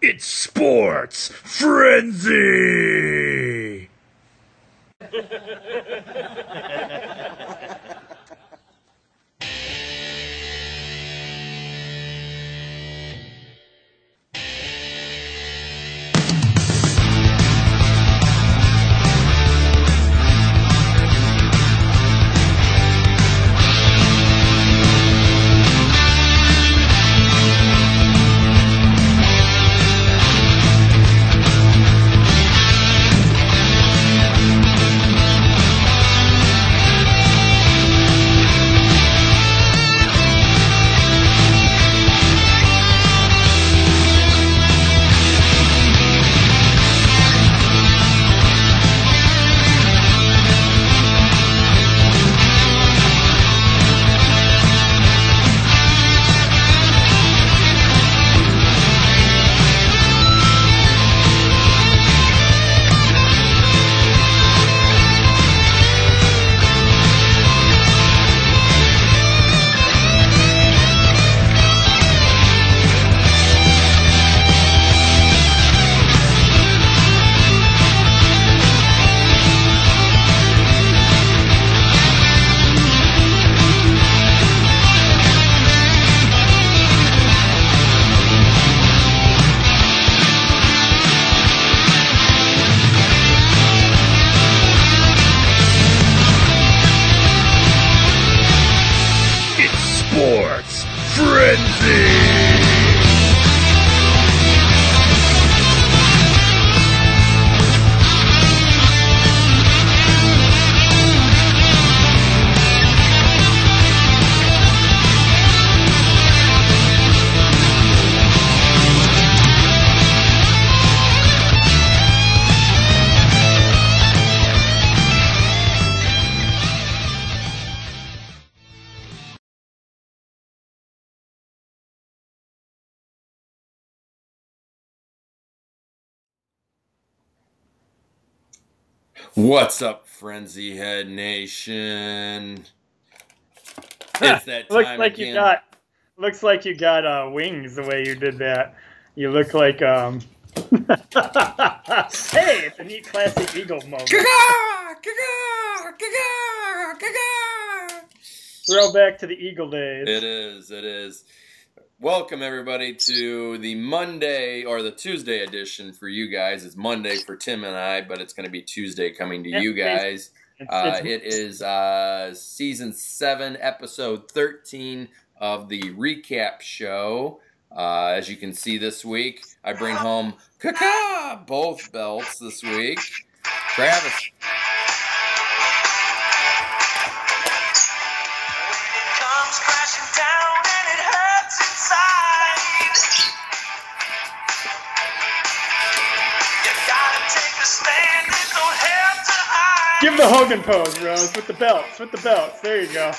It's Sports Frenzy! Sports Frenzy! What's up, Frenzy Head Nation? It's that time looks like again. Looks like you got wings the way you did that. You look like hey, it's a neat classic Eagle moment. Throwback to the Eagle days. It is. Welcome, everybody, to the Monday, or the Tuesday edition for you guys. It's Monday for Tim and I, but it's going to be Tuesday coming to you guys. It is Season 7, Episode 13 of the recap show. As you can see this week, I bring home both belts this week. Travis. Give the Hogan pose, Rose, with the belts, There you go.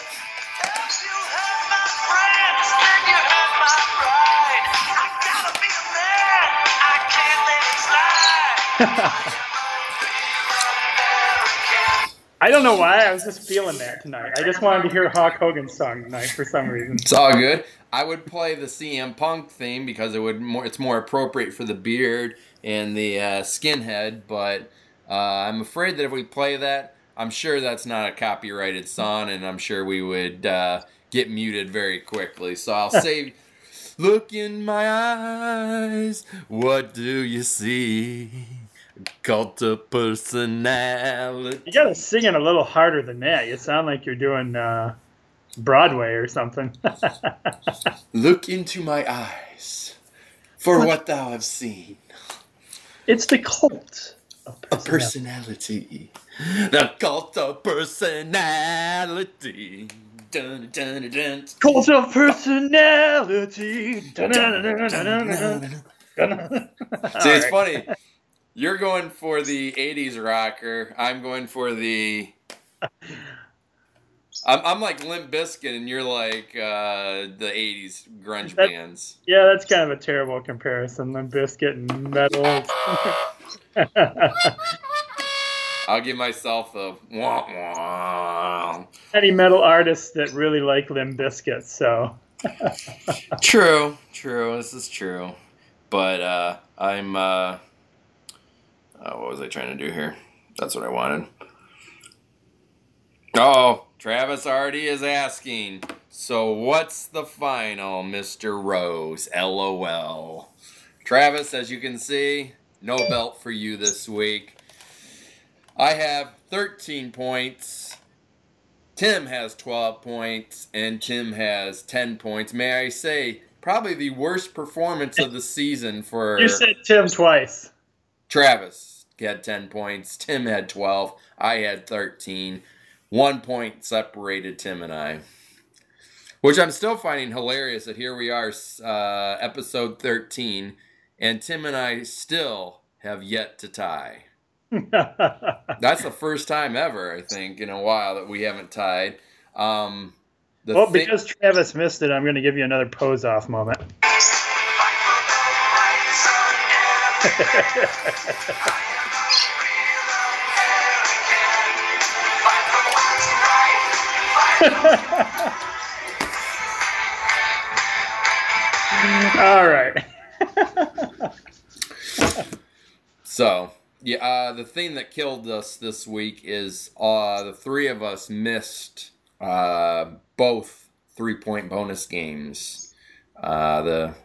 I don't know why, I was just feeling that tonight. I just wanted to hear Hulk Hogan's song tonight for some reason. It's all good. I would play the CM Punk theme because it's more appropriate for the beard and the skinhead, but I'm afraid that if we play that, I'm sure that's not a copyrighted song, and I'm sure we would get muted very quickly. So I'll say, look in my eyes, what do you see? Cult of personality. You gotta sing it a little harder than that. You sound like you're doing Broadway or something. Look into my eyes, for what thou have seen. It's the cult of personality. The cult of personality. Dun, dun, dun, dun. Cult of personality. Dun, dun, dun, dun, dun, dun. See, it's funny. You're going for the 80s rocker. I'm going for the... I'm like Limp Bizkit, and you're like the 80s grunge bands. Yeah, that's kind of a terrible comparison. Limp Bizkit and metal. I'll give myself the wah wah. Any metal artists that really like Limp Bizkit, so. True. This is true. But I'm, what was I trying to do here? That's what I wanted. Oh, Travis already is asking. So what's the final, Mr. Rose? LOL. Travis, as you can see, no belt for you this week. I have 13 points. Tim has 12 points, and Tim has 10 points. May I say, probably the worst performance of the season for... You said Tim twice. Travis had 10 points. Tim had 12. I had 13. 1 point separated Tim and I. Which I'm still finding hilarious that here we are, episode 13, and Tim and I still have yet to tie. That's the first time ever, I think, in a while that we haven't tied. Because Travis missed it, I'm going to give you another pose-off moment. All right. So, yeah, the thing that killed us this week is the three of us missed both 3-point bonus games,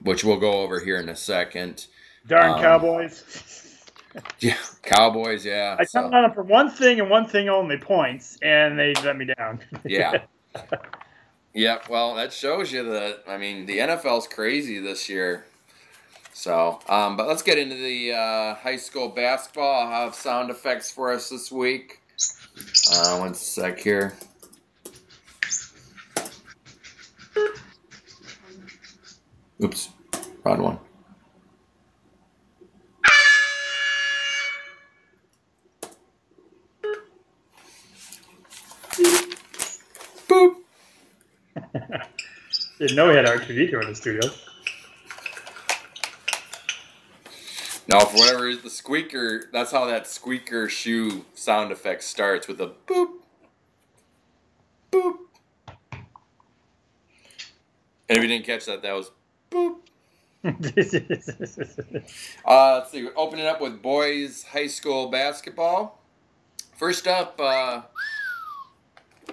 which we'll go over here in a second. Darn Cowboys. Yeah, Cowboys, yeah. I counted on them for one thing and one thing only, points, and they let me down. Yeah. Yeah, well, that shows you that, I mean, the NFL's crazy this year. So, but let's get into the high school basketball. I'll have sound effects for us this week. 1 sec here. Oops, wrong one. Boop. Didn't know we had R2D2 in the studio. No, for whatever reason, the squeaker, that's how that squeaker shoe sound effect starts, with a boop, boop. And if you didn't catch that, that was boop. Let's see, opening up with boys high school basketball. First up,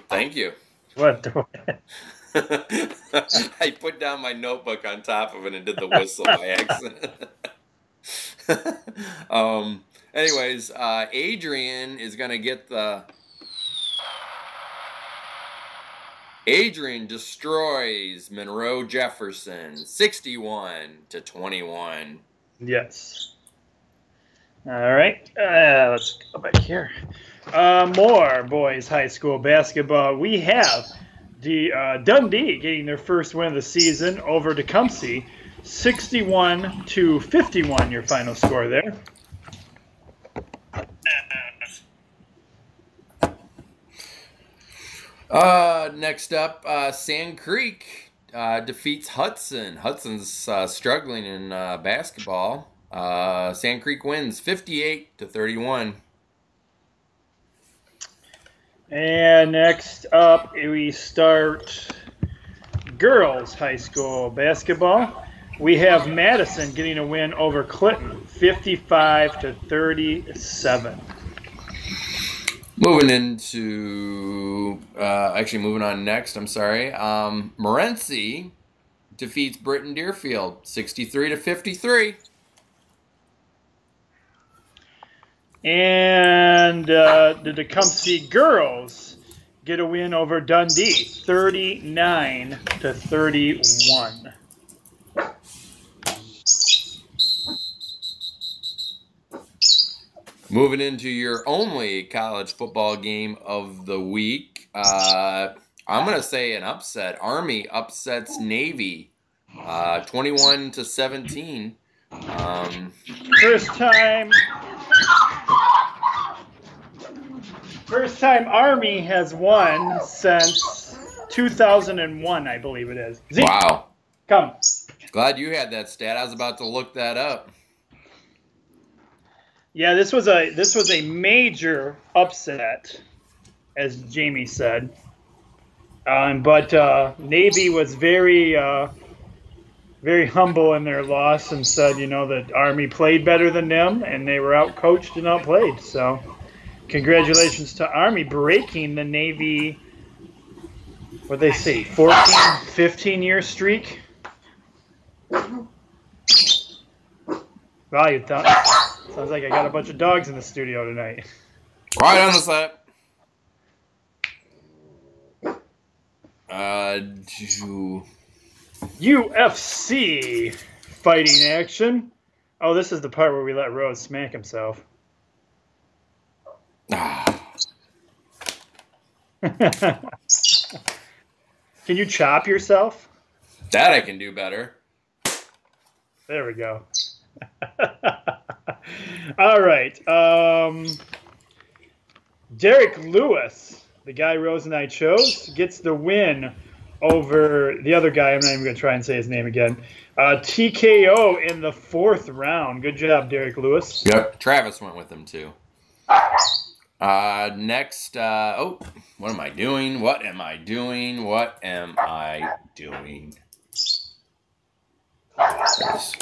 thank you. What? I put down my notebook on top of it and did the whistle by accident. Anyways, Adrian is going to get the... Adrian destroys Monroe Jefferson 61-21. Yes. All right. Let's go back here. More boys high school basketball. We have the Dundee getting their first win of the season over Tecumseh. 61-51, your final score there. Next up, Sand Creek defeats Hudson. Hudson's struggling in basketball. Sand Creek wins 58-31. And next up, we start girls high school basketball. We have Madison getting a win over Clinton, 55-37. Moving on next, I'm sorry. Morenci defeats Britton Deerfield, 63-53. And the Tecumseh girls get a win over Dundee, 39-31. Moving into your only college football game of the week, I'm going to say an upset. Army upsets Navy, 21-17. First time Army has won since 2001, I believe it is. Zeke, wow. come. Glad you had that stat. I was about to look that up. Yeah, this was a major upset, as Jamie said. But Navy was very very humble in their loss and said, you know, that Army played better than them and they were outcoached and outplayed. So congratulations to Army breaking the Navy, what they say, 14, 15-year streak. Wow, you thought, sounds like I got a bunch of dogs in the studio tonight. Quiet on the set. UFC fighting action. Oh, this is the part where we let Rose smack himself. Can you chop yourself? That I can do better. There we go. All right. Derek Lewis, the guy Rose and I chose, gets the win over the other guy. I'm not even going to try and say his name again. TKO in the 4th round. Good job, Derek Lewis. Yep. Travis went with him, too. Next, what am I doing? What am I doing? What am I doing? There's...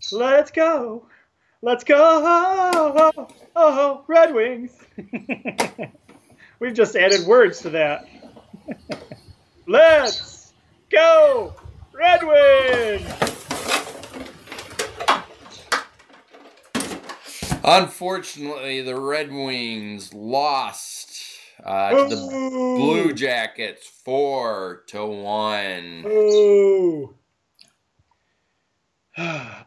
Let's go. Let's go. Oh, Red Wings. We've just added words to that. Let's go. Red Wings. Unfortunately, the Red Wings lost to the Blue Jackets 4-1. Ooh.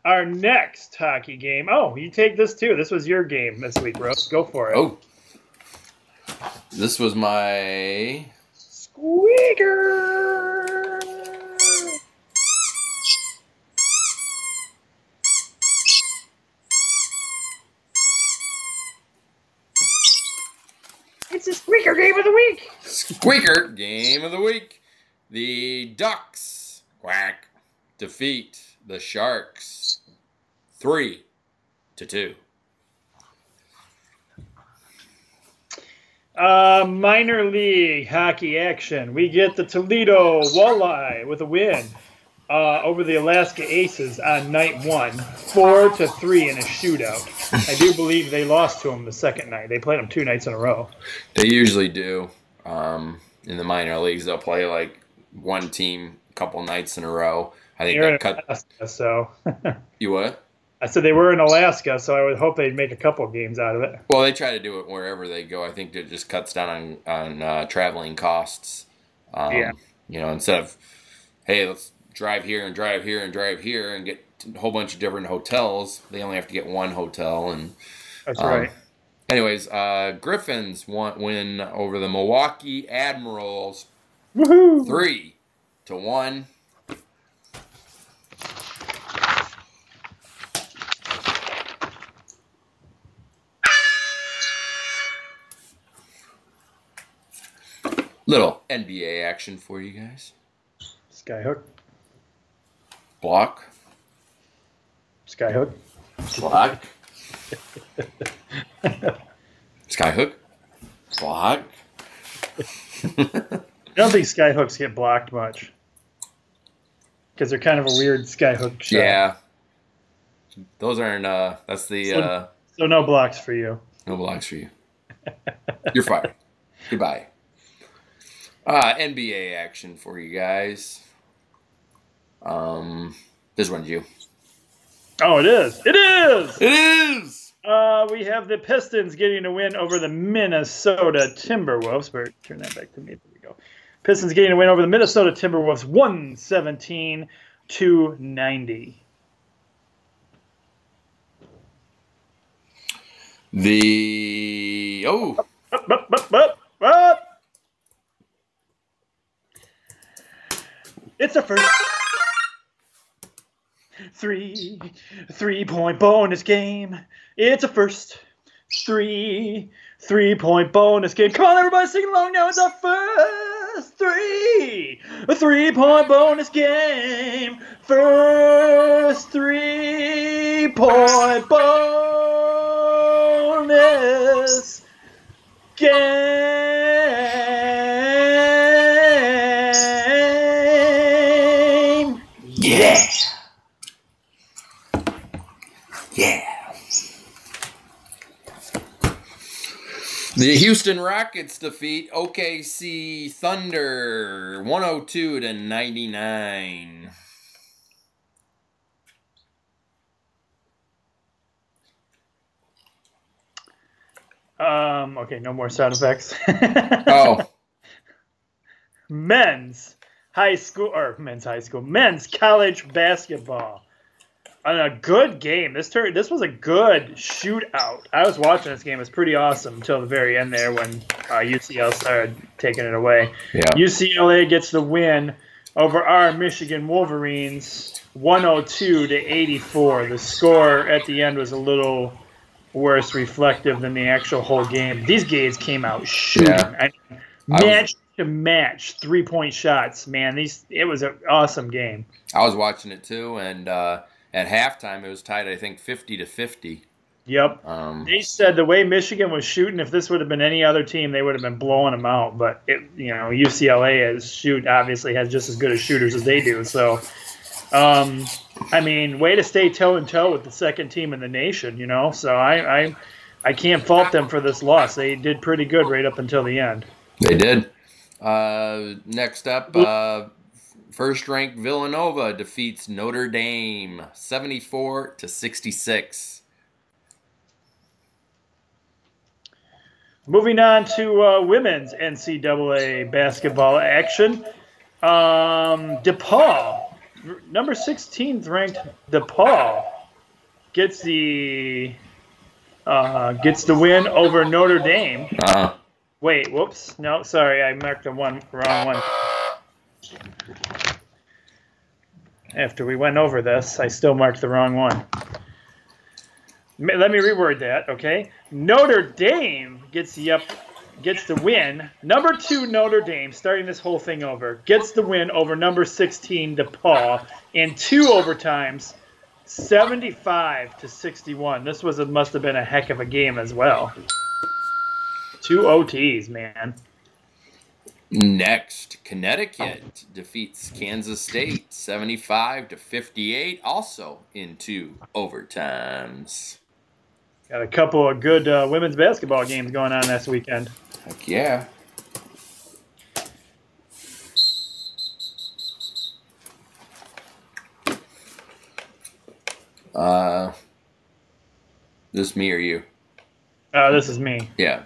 Our next hockey game. Oh, you take this too. This was your game this week, Rose. Go for it. Oh. This was my... Squeaker. It's a Squeaker game of the week. Squeaker game of the week. The Ducks, quack, defeat the Sharks 3-2. Minor league hockey action. We get the Toledo Walleye with a win over the Alaska Aces on night 1, 4-3 in a shootout. I do believe they lost to them the second night. They played them 2 nights in a row. They usually do. In the minor leagues, they'll play like one team a couple nights in a row. I think You're they in cut. Alaska, so You what? I said they were in Alaska, so I would hope they'd make a couple games out of it. Well, they try to do it wherever they go. I think it just cuts down on traveling costs. Yeah. You know, instead of, hey, let's drive here and drive here and drive here and get a whole bunch of different hotels, they only have to get one hotel. And That's right. anyways, Griffins win over the Milwaukee Admirals Woohoo! 3-1. Little NBA action for you guys. Skyhook. Block. Skyhook. Block. Skyhook. Block. I don't think skyhooks get blocked much because they're kind of a weird skyhook shot. Yeah. Those aren't, that's the, So no blocks for you. no blocks for you. You're fired. Goodbye. NBA action for you guys. This one's you. Oh, it is. It is. It is. We have the Pistons getting a win over the Minnesota Timberwolves. Turn that back to me. There we go. Pistons getting a win over the Minnesota Timberwolves 117-90. Up, up, up, up, up. It's a first. 3-point bonus game. It's a first. 3-point bonus game. Come on, everybody, sing along now. It's our first 3-point bonus game. First 3-point bonus game. Yeah. Yeah. The Houston Rockets defeat OKC Thunder 102-99. Okay, no more sound effects. Oh. Men's college basketball. A good game. This was a good shootout. I was watching this game. It was pretty awesome until the very end there when UCLA started taking it away. Yeah. UCLA gets the win over our Michigan Wolverines 102-84. The score at the end was a little worse reflective than the actual whole game. These guys came out shooting. Yeah. Match to match 3-point shots, man. It was an awesome game. I was watching it too, and at halftime, it was tied, I think, 50-50. Yep. They said the way Michigan was shooting, if this would have been any other team, they would have been blowing them out. But UCLA obviously has just as good as shooters as they do. So, way to stay toe and toe with the second team in the nation. So I can't fault them for this loss. They did pretty good right up until the end. They did. Next up. First-ranked Villanova defeats Notre Dame 74-66. Moving on to women's NCAA basketball action. DePaul, number 16th ranked DePaul, gets the win over Notre Dame. Wait, whoops. No, sorry, I marked the wrong one. After we went over this, I still marked the wrong one. Let me reword that, okay? Notre Dame gets the win. Number 2 Notre Dame, starting this whole thing over, gets the win over number 16 DePaul in 2 overtimes, 75-61. This must have been a heck of a game as well. 2 OTs, man. Next, Connecticut defeats Kansas State 75-58, also in 2 overtimes. Got a couple of good women's basketball games going on this weekend. Heck yeah. This me or you? This is me. Yeah.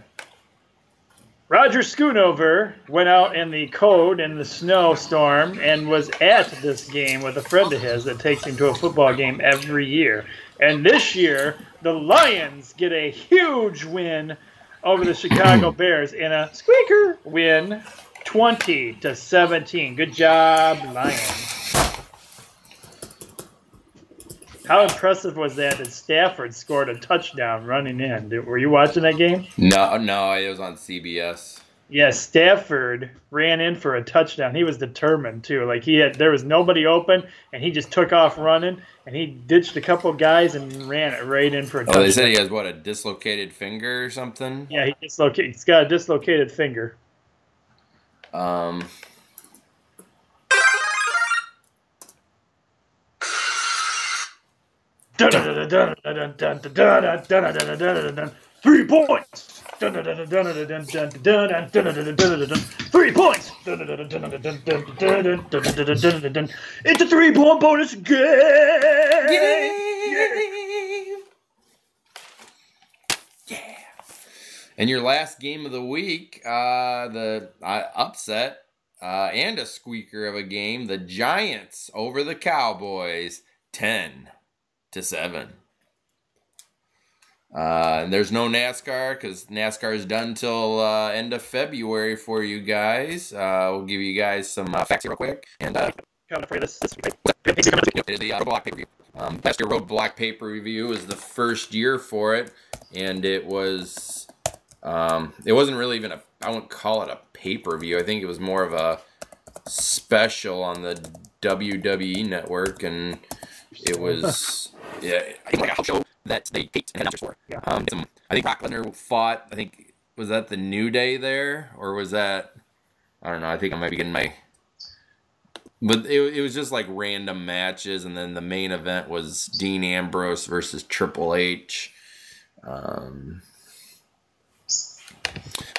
Roger Schoonover went out in the cold in the snowstorm and was at this game with a friend of his that takes him to a football game every year. And this year, the Lions get a huge win over the Chicago Bears in a squeaker win, 20-17. Good job, Lions. How impressive was that Stafford scored a touchdown running in? Were you watching that game? No, it was on CBS. Yeah, Stafford ran in for a touchdown. He was determined too. Like there was nobody open, and he just took off running, and he ditched a couple of guys and ran it right in for a touchdown. Oh, they said he has a dislocated finger or something? Yeah, he's got a dislocated finger. Dun, dun, dun, dun, dun, dun, dun, dun, dun, dun, dun, dun, dun. 3 points. 3 points. It's a 3-point bonus game. Yeah. And your last game of the week, the upset and a squeaker of a game, the Giants over the Cowboys, 10-7. And there's no NASCAR because NASCAR is done till end of February for you guys. We'll give you guys some facts here real quick. And Coming for this week. it is the Roadblock pay-per-view. Last year, Roadblock pay-per-view was the first year for it, and it was it wasn't really even I wouldn't call it a pay-per-view. I think it was more of a special on the WWE network, and it was I think like a house show that they taped and had announcers for. Yeah. I think Brock Lesnar fought. I think was that the New Day there, or was that I don't know. I think I might be getting my. But it was just like random matches, and then the main event was Dean Ambrose versus Triple H. Let's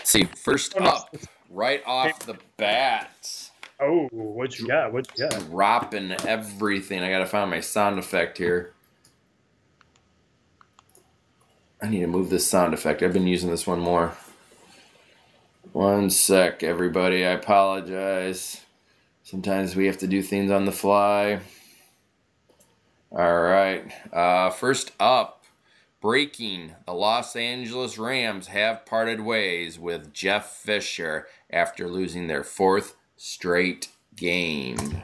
see, first up, right off the bat. Oh, what you got? What you got? Dropping everything. I gotta find my sound effect here. I need to move this sound effect. I've been using this one more. One sec, everybody. I apologize. Sometimes we have to do things on the fly. All right. First up, breaking. The Los Angeles Rams have parted ways with Jeff Fisher after losing their 4th straight game.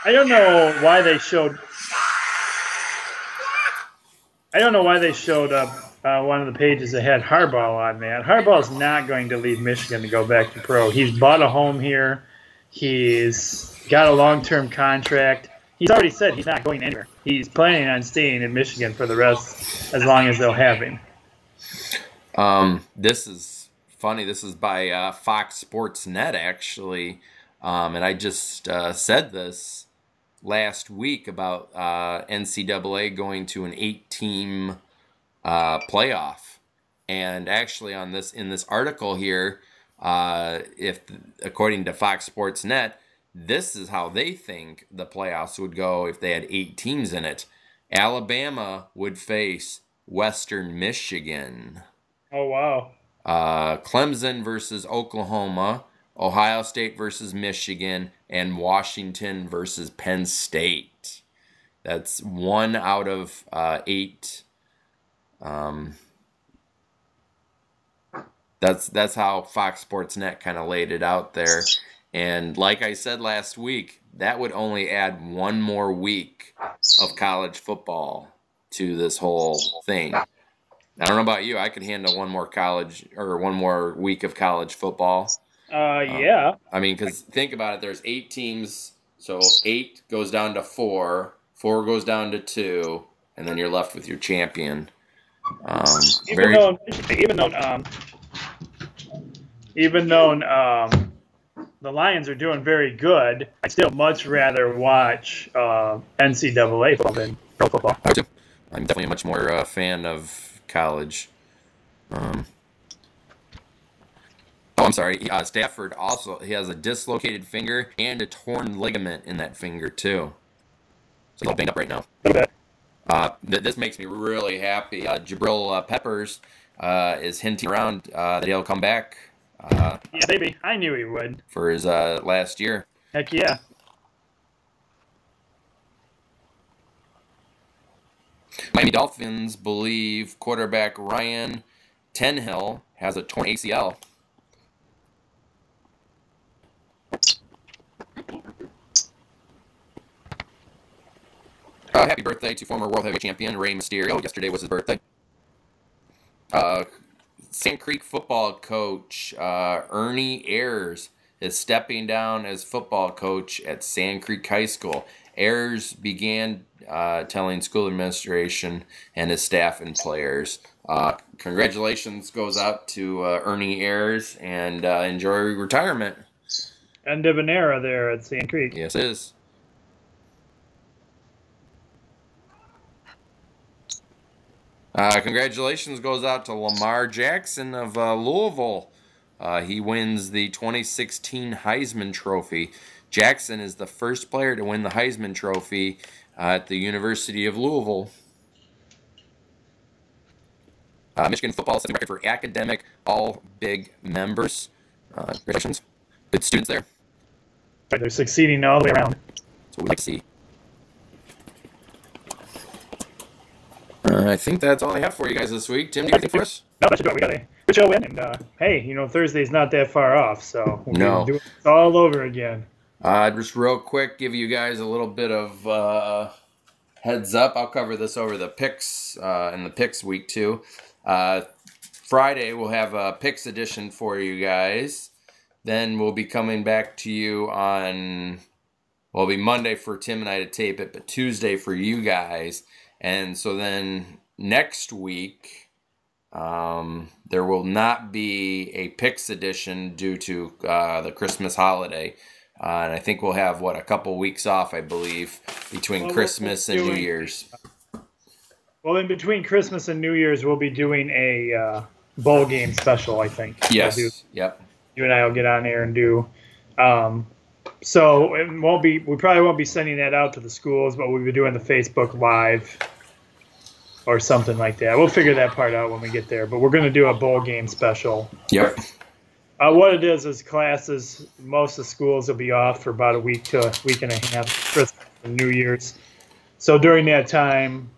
I don't know why they showed. One of the pages that had Harbaugh on that. Harbaugh's not going to leave Michigan to go back to pro. He's bought a home here. He's got a long-term contract. He's already said he's not going anywhere. He's planning on staying in Michigan for the rest, as long as they'll have him. This is funny. This is by Fox Sports Net, actually. And I just said this last week about NCAA going to an 8-team playoff. And actually in this article here, if according to Fox Sports Net, this is how they think the playoffs would go if they had 8 teams in it. Alabama would face Western Michigan. Oh, wow. Clemson versus Oklahoma, Ohio State versus Michigan, and Washington versus Penn State. That's 1 out of 8. That's how Fox Sports Net kind of laid it out there. And like I said last week, that would only add 1 more week of college football to this whole thing. I don't know about you. I could handle 1 more week of college football. Yeah. I mean, because think about it. There's 8 teams, so 8 goes down to 4. 4 goes down to 2, and then you're left with your champion. Even though the Lions are doing very good, I'd still much rather watch NCAA football than pro football. I do. I'm definitely a much more fan of college. I'm sorry. Stafford also has a dislocated finger and a torn ligament in that finger too. So he's all banged up right now. Okay. This makes me really happy. Jabril Peppers is hinting around that he'll come back. Yeah, baby. I knew he would. For his last year. Heck yeah. Miami Dolphins believe quarterback Ryan Tannehill has a torn ACL. Happy birthday to former World Heavyweight Champion Rey Mysterio. Yesterday was his birthday. Sand Creek football coach Ernie Ayers is stepping down as football coach at Sand Creek High School. Ayers began telling school administration and his staff and players. Congratulations goes out to Ernie Ayers, and enjoy retirement. End of an era there at Sand Creek. Yes, it is. Congratulations goes out to Lamar Jackson of Louisville. He wins the 2016 Heisman Trophy. Jackson is the first player to win the Heisman Trophy at the University of Louisville. Michigan football sets a record for academic all-big members. Congratulations. Good students there. They're succeeding all the way around. That's what we like to see. I think that's all I have for you guys this week. Tim, do you have anything for us? No, that should do it. We got a good show in, and hey, Thursday's not that far off, so we'll be doing this all over again. Just real quick, give you guys a little bit of heads up. I'll cover this over the picks in the picks week too. Friday we'll have a picks edition for you guys. Then we'll be coming back to you on. Well, it'll be Monday for Tim and I to tape it, but Tuesday for you guys. And so then next week, there will not be a picks edition due to the Christmas holiday. And I think we'll have, a couple weeks off, I believe, between Christmas and New Year's. Well, in between Christmas and New Year's, we'll be doing a bowl game special, I think. Yes, yep. You and I will get on there and do. So it won't be. We probably won't be sending that out to the schools, but we'll be doing the Facebook Live or something like that. We'll figure that part out when we get there. But we're going to do a bowl game special. Yep. What it is classes. Most of the schools will be off for about a week to a week and a half, Christmas and New Year's. So during that time,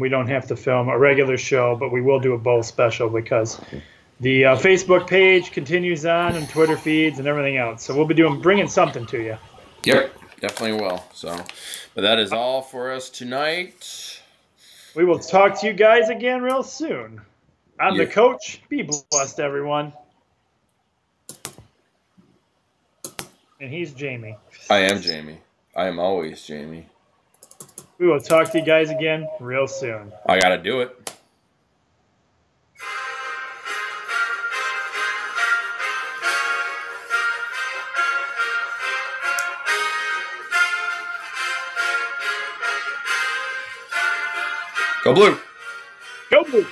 we don't have to film a regular show, but we will do a bowl special because the Facebook page continues on and Twitter feeds and everything else. So we'll be bringing something to you. Yep, definitely will. So, but that is all for us tonight. We will talk to you guys again real soon. I'm the coach. Be blessed, everyone. And he's Jamie. I am Jamie. I am always Jamie. We will talk to you guys again real soon. I got to do it. Go Blue! Go Blue!